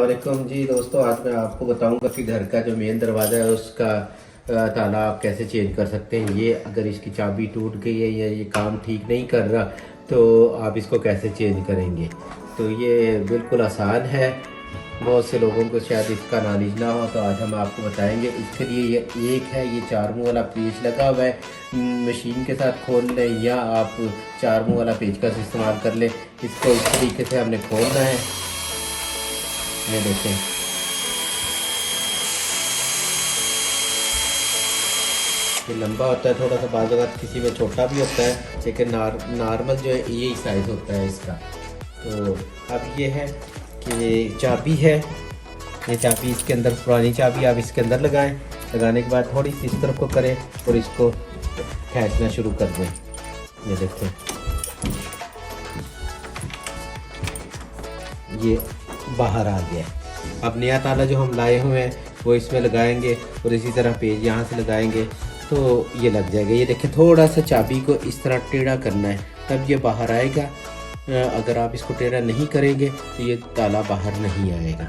वालेकुम जी दोस्तों, आज मैं आपको बताऊंगा कि घर का जो मेन दरवाज़ा है उसका ताला आप कैसे चेंज कर सकते हैं। ये अगर इसकी चाबी टूट गई है या ये काम ठीक नहीं कर रहा तो आप इसको कैसे चेंज करेंगे। तो ये बिल्कुल आसान है, बहुत से लोगों को शायद इसका नॉलेज ना हो, तो आज हम आपको बताएंगे। इसके लिए ये एक है, ये 4 मुंह वाला पेच लगा हुआ है, मशीन के साथ खोल लें या आप 4 मुंह वाला पेच का इस्तेमाल कर लें। इसको इस तरीके से हमने खोलना है। ये देखें, ये लंबा होता है थोड़ा सा, बाज़ वक़्त किसी में छोटा भी होता है, लेकिन नॉर्मल जो है यही साइज़ होता है इसका। तो अब ये है कि चाबी है, ये चाबी इसके अंदर, पुरानी चाबी आप इसके अंदर लगाएं। लगाने के बाद थोड़ी सी इस तरफ को करें और इसको खींचना शुरू कर दें। ये देखें, ये बाहर आ गया। अब नया ताला जो हम लाए हुए हैं वो इसमें लगाएंगे और इसी तरह पेज यहाँ से लगाएंगे तो ये लग जाएगा। ये देखें, थोड़ा सा चाबी को इस तरह टेढ़ा करना है तब ये बाहर आएगा। अगर आप इसको टेढ़ा नहीं करेंगे तो ये ताला बाहर नहीं आएगा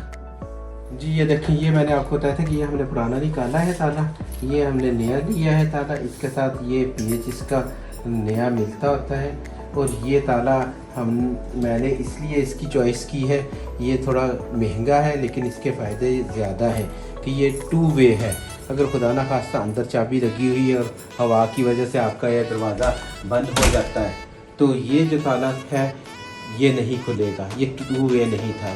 जी। ये देखें, ये मैंने आपको बताया था कि ये हमने पुराना निकाला है ताला, ये हमने नया लिया है ताला। इसके साथ ये पेज इसका नया मिलता होता है और ये ताला मैंने इसलिए इसकी चॉइस की है। ये थोड़ा महंगा है लेकिन इसके फ़ायदे ज़्यादा हैं कि ये 2 वे है। अगर खुदा ना खास्ता अंदर चाबी लगी हुई है और हवा की वजह से आपका यह दरवाज़ा बंद हो जाता है तो ये जो ताला है ये नहीं खुलेगा। ये 2 वे नहीं था,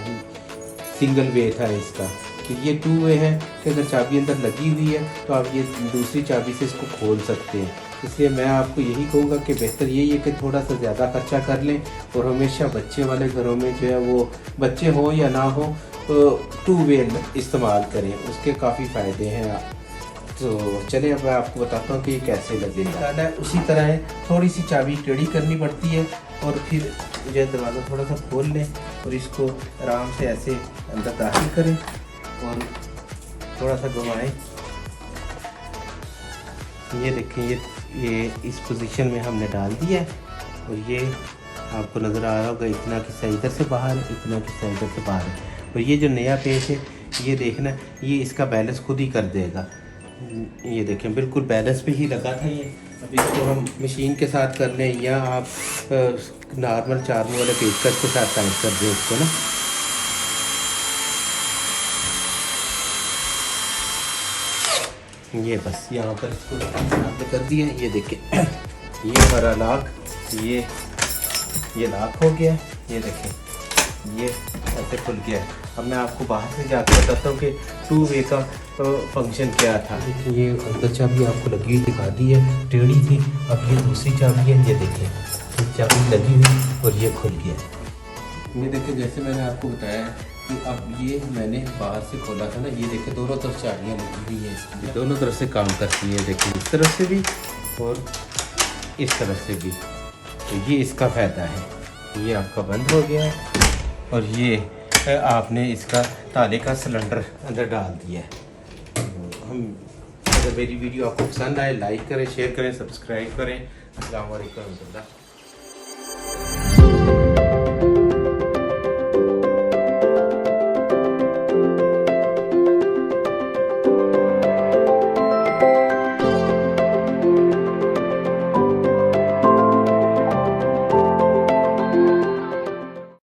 सिंगल वे था इसका। कि ये 2 वे है कि अगर चाबी अंदर लगी हुई है तो आप ये दूसरी चाबी से इसको खोल सकते हैं। इसलिए मैं आपको यही कहूँगा कि बेहतर यही है कि थोड़ा सा ज़्यादा खर्चा कर लें और हमेशा बच्चे वाले घरों में जो है, वो बच्चे हों या ना हो, तो 2 वे इस्तेमाल करें, उसके काफ़ी फ़ायदे हैं। तो चलिए अब मैं आपको बताता हूँ कि ये कैसे लगेगा। उसी तरह है, थोड़ी सी चाबी टेढ़ी करनी पड़ती है और फिर जो है दरवाज़ा थोड़ा सा खोल लें और इसको आराम से ऐसे अंदर दाखिल करें और थोड़ा सा घुमाएं। ये देखें, ये इस पोजीशन में हमने डाल दिया है और ये आपको नज़र आ रहा होगा, इतना किस्सा इधर से बाहर है, इतना किस्सा इधर से बाहर है। और ये जो नया पेच है ये देखना, ये इसका बैलेंस खुद ही कर देगा। ये देखें, बिल्कुल बैलेंस पे ही लगा था ये। अब इसको हम मशीन के साथ कर लें या आप नॉर्मल 4 मुंह वाले पेचकस के साथ टाइट कर दें इसको ना। ये बस यहाँ पर इसको आपने कर दिया। ये देखें, ये हमारा लॉक, ये लॉक हो गया। ये देखें, ये ऐसे खुल गया है। अब मैं आपको बाहर से जाकर बताता हूँ कि 2 वे का फंक्शन क्या था। ये अंदर चाबी आपको लगी हुई दिखा दी है, टेढ़ी थी। अब ये दूसरी चाबी है, ये देखें, ये चाबी लगी हुई और ये खुल गया। ये देखें, जैसे मैंने आपको बताया कि अब ये मैंने बाहर से खोला था ना, ये देखें दोनों तरफ चाबियाँ लगी हुई है इसकी, दोनों तरफ से काम करती है। देखें, इस तरफ से भी और इस तरफ से भी। तो ये इसका फ़ायदा है। ये आपका बंद हो गया है और ये आपने इसका ताले का सिलेंडर अंदर डाल दिया है। अगर मेरी वीडियो आपको पसंद आए, लाइक करें, शेयर करें, सब्सक्राइब करें। अस्सलाम वालेकुम।